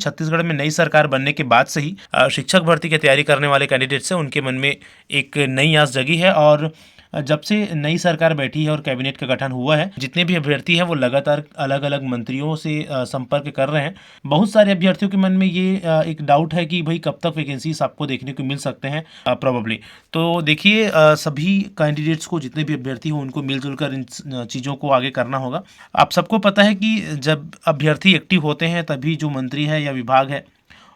छत्तीसगढ़ में नई सरकार बनने के बाद से ही शिक्षक भर्ती की तैयारी करने वाले कैंडिडेट्स हैं उनके मन में एक नई आस जगी है। और जब से नई सरकार बैठी है और कैबिनेट का गठन हुआ है, जितने भी अभ्यर्थी हैं वो लगातार अलग अलग मंत्रियों से संपर्क कर रहे हैं। बहुत सारे अभ्यर्थियों के मन में ये एक डाउट है कि भाई कब तक वैकेंसीज आपको देखने को मिल सकते हैं प्रोबेबली। तो देखिए, सभी कैंडिडेट्स को, जितने भी अभ्यर्थी हो, उनको मिलजुल कर इन चीज़ों को आगे करना होगा। आप सबको पता है कि जब अभ्यर्थी एक्टिव होते हैं तभी जो मंत्री है या विभाग है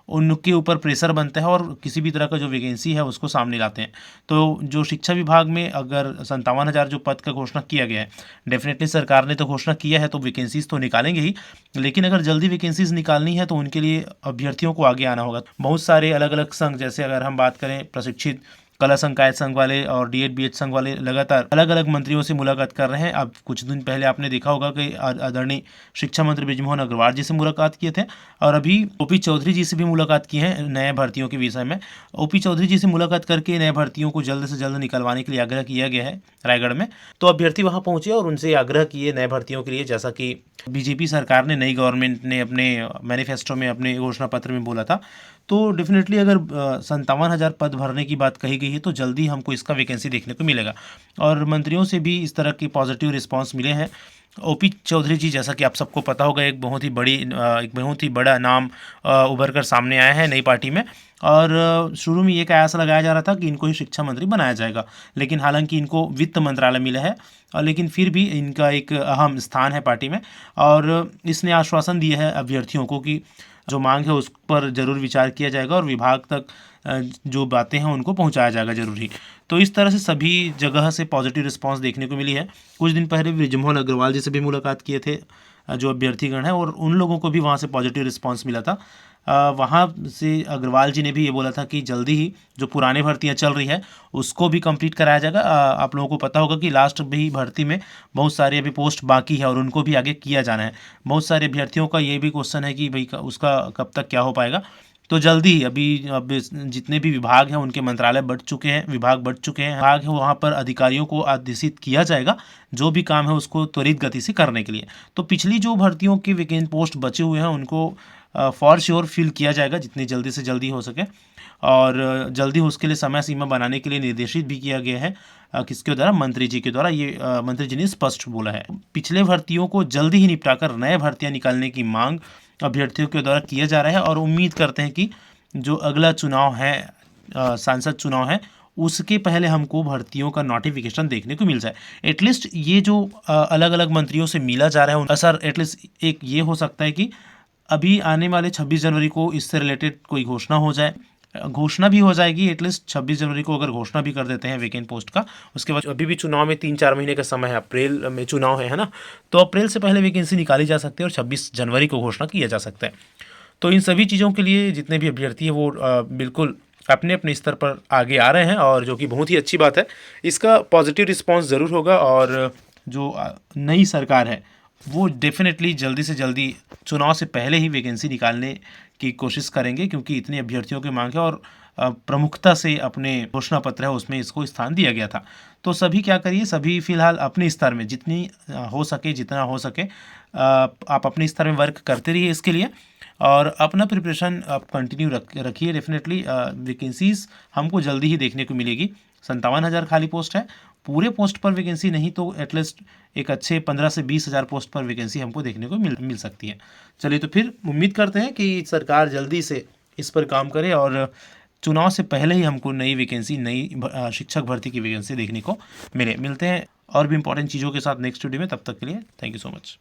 उनके ऊपर प्रेशर बनता है और किसी भी तरह का जो वैकेंसी है उसको सामने लाते हैं। तो जो शिक्षा विभाग में अगर 57,000 जो पद का घोषणा किया गया है, डेफिनेटली सरकार ने तो घोषणा किया है तो वैकेंसीज तो निकालेंगे ही, लेकिन अगर जल्दी वैकेंसीज निकालनी है तो उनके लिए अभ्यर्थियों को आगे आना होगा। बहुत सारे अलग अलग संघ, जैसे अगर हम बात करें प्रशिक्षित कला संकाय संघ वाले और डीएड बीएड संघ वाले, लगातार अलग अलग मंत्रियों से मुलाकात कर रहे हैं। अब कुछ दिन पहले आपने देखा होगा कि आदरणीय शिक्षा मंत्री बृजमोहन अग्रवाल जी से मुलाकात किए थे और अभी ओपी चौधरी जी से भी मुलाकात की है नए भर्तियों के विषय में। ओपी चौधरी जी से मुलाकात करके नए भर्तियों को जल्द से जल्द निकलवाने के लिए आग्रह किया गया है रायगढ़ में। तो अभ्यर्थी वहां पहुंचे और उनसे आग्रह किए नए भर्तियों के लिए, जैसा कि बीजेपी सरकार ने, नई गवर्नमेंट ने अपने मैनिफेस्टो में, अपने घोषणा पत्र में बोला था। तो डेफिनेटली अगर 57,000 पद भरने की बात कही गई है तो जल्दी हमको इसका वैकेंसी देखने को मिलेगा। और मंत्रियों से भी इस तरह के पॉजिटिव रिस्पांस मिले हैं। ओपी चौधरी जी, जैसा कि आप सबको पता होगा, एक बहुत ही बड़ा नाम उभर कर सामने आया है नई पार्टी में। और शुरू में ये कयास लगाया जा रहा था कि इनको ही शिक्षा मंत्री बनाया जाएगा, लेकिन हालांकि इनको वित्त मंत्रालय मिला है, लेकिन फिर भी इनका एक अहम स्थान है पार्टी में। और इसने आश्वासन दिया है अभ्यर्थियों को कि जो मांग है उस पर ज़रूर विचार किया जाएगा और विभाग तक जो बातें हैं उनको पहुंचाया जाएगा ज़रूर ही। तो इस तरह से सभी जगह से पॉजिटिव रिस्पांस देखने को मिली है। कुछ दिन पहले बृजमोहन अग्रवाल जी से भी मुलाकात किए थे जो अभ्यर्थीगण हैं, और उन लोगों को भी वहाँ से पॉजिटिव रिस्पांस मिला था। वहाँ से अग्रवाल जी ने भी ये बोला था कि जल्दी ही जो पुरानी भर्तियाँ चल रही है उसको भी कंप्लीट कराया जाएगा। आप लोगों को पता होगा कि लास्ट भी भर्ती में बहुत सारे अभी पोस्ट बाकी है और उनको भी आगे किया जाना है। बहुत सारे अभ्यर्थियों का ये भी क्वेश्चन है कि भाई उसका कब तक क्या हो पाएगा। तो जल्दी ही अब जितने भी विभाग हैं उनके मंत्रालय बढ़ चुके हैं, विभाग बढ़ चुके हैं, विभाग है वहाँ पर अधिकारियों को आदेशित किया जाएगा जो भी काम है उसको त्वरित गति से करने के लिए। तो पिछली जो भर्तियों के वैकेंट पोस्ट बचे हुए हैं उनको फॉर श्योर फिल किया जाएगा जितनी जल्दी से जल्दी हो सके, और जल्दी उसके लिए समय सीमा बनाने के लिए निर्देशित भी किया गया है। किसके द्वारा? मंत्री जी के द्वारा। ये मंत्री जी ने स्पष्ट बोला है। पिछले भर्तियों को जल्दी ही निपटाकर नए भर्तियां निकालने की मांग अभ्यर्थियों के द्वारा किया जा रहा है, और उम्मीद करते हैं कि जो अगला चुनाव है, सांसद चुनाव है, उसके पहले हमको भर्तियों का नोटिफिकेशन देखने को मिल जाए। एटलीस्ट ये जो अलग अलग मंत्रियों से मिला जा रहा है उनका असर एटलीस्ट एक ये हो सकता है कि अभी आने वाले 26 जनवरी को इससे रिलेटेड कोई घोषणा हो जाए। घोषणा भी हो जाएगी एटलीस्ट 26 जनवरी को, अगर घोषणा भी कर देते हैं वैकेंट पोस्ट का। उसके बाद अभी भी चुनाव में 3-4 महीने का समय है, अप्रैल में चुनाव है ना, तो अप्रैल से पहले वैकेंसी निकाली जा सकती है और 26 जनवरी को घोषणा किया जा सकता है। तो इन सभी चीज़ों के लिए जितने भी अभ्यर्थी हैं वो बिल्कुल अपने अपने स्तर पर आगे आ रहे हैं, और जो कि बहुत ही अच्छी बात है। इसका पॉजिटिव रिस्पॉन्स ज़रूर होगा, और जो नई सरकार है वो डेफिनेटली जल्दी से जल्दी चुनाव से पहले ही वैकेंसी निकालने की कोशिश करेंगे, क्योंकि इतनी अभ्यर्थियों की मांग है और प्रमुखता से अपने घोषणा पत्र है उसमें इसको स्थान दिया गया था। तो सभी क्या करिए, सभी फिलहाल अपने स्तर में जितनी हो सके, जितना हो सके आप अपने स्तर में वर्क करते रहिए इसके लिए, और अपना प्रिपरेशन आप कंटिन्यू रखिए। डेफिनेटली वैकेंसीज हमको जल्दी ही देखने को मिलेगी। 57,000 खाली पोस्ट है, पूरे पोस्ट पर वैकेंसी नहीं तो एटलीस्ट एक अच्छे 15 से 20,000 पोस्ट पर वैकेंसी हमको देखने को मिल सकती है। चलिए, तो फिर उम्मीद करते हैं कि सरकार जल्दी से इस पर काम करे और चुनाव से पहले ही हमको नई वैकेंसी, नई शिक्षक भर्ती की वैकेंसी देखने को मिलते हैं और भी इंपॉर्टेंट चीज़ों के साथ नेक्स्ट वीडियो में। तब तक के लिए थैंक यू सो मच।